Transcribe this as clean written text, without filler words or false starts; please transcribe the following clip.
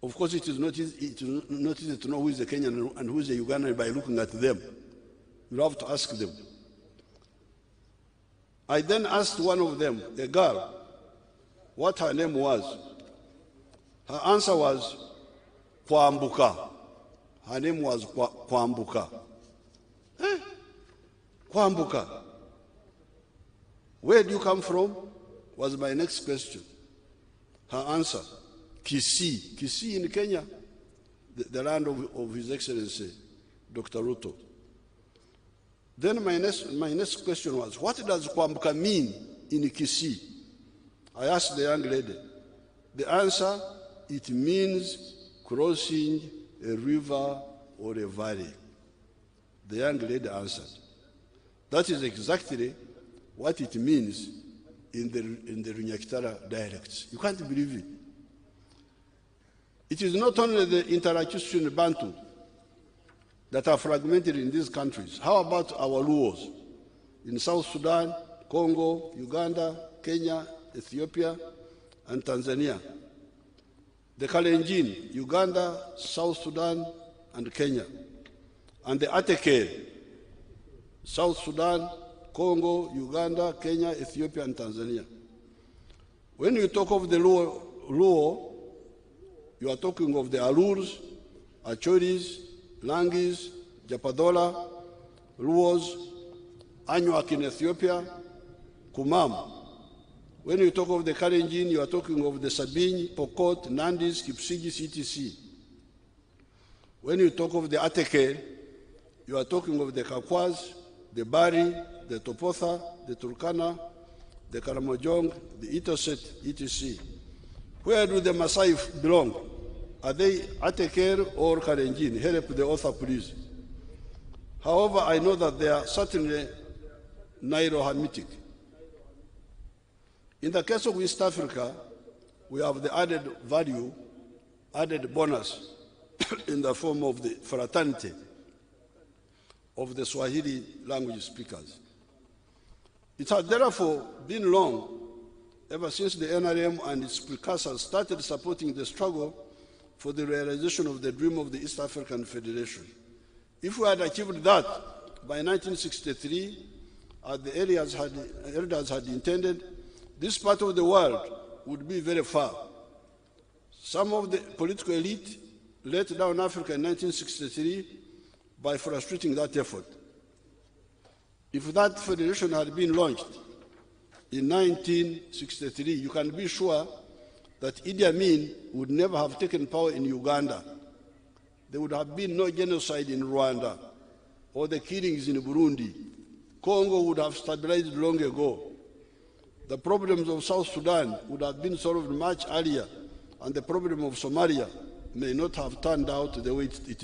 Of course, it is not easy to know who is a Kenyan and who is a Ugandan by looking at them. You have to ask them. I then asked one of them, a girl, what her name was. Her answer was Kwambuka. Her name was Kwambuka. Kwambuka. Where do you come from? Was my next question. Her answer, Kisii. Kisii in Kenya, the land of His Excellency, Dr. Ruto. Then my next question was, what does Kwambuka mean in Kisii? I asked the young lady. The answer, it means crossing a river or a valley. The young lady answered. That is exactly what it means in the Runyakitara dialects. You can't believe it. It is not only the inter-Akyusian Bantu that are fragmented in these countries. How about our Luos in South Sudan, Congo, Uganda, Kenya, Ethiopia, and Tanzania? The Kalenjin, Uganda, South Sudan, and Kenya. And the Ateke, South Sudan, Congo, Uganda, Kenya, Ethiopia, and Tanzania. When you talk of the Luo, you are talking of the Alurs, Achoris, Langis, Japadola, Luos, Anuak in Ethiopia, Kumam. When you talk of the Kalenjin, you are talking of the Sabini, Pokot, Nandis, Kipsigis, etc. When you talk of the Ateke, you are talking of the Kakwaz, the Bari, the Topotha, the Turkana, the Karamojong, the Itoset, etc. Where do the Maasai belong? Are they Ateker or Kalenjin? Help the author, please. However, I know that they are certainly Nairo-Hamitic. In the case of East Africa, we have the added value, added bonus in the form of the fraternity of the Swahili language speakers. It has therefore been long, ever since the NRM and its precursors started supporting the struggle for the realization of the dream of the East African Federation. If we had achieved that by 1963, as the elders had intended, this part of the world would be very far. Some of the political elite let down Africa in 1963 by frustrating that effort. If that federation had been launched in 1963, you can be sure that Idi Amin would never have taken power in Uganda. There would have been no genocide in Rwanda or the killings in Burundi. Congo would have stabilized long ago. The problems of South Sudan would have been solved much earlier, and the problem of Somalia may not have turned out the way it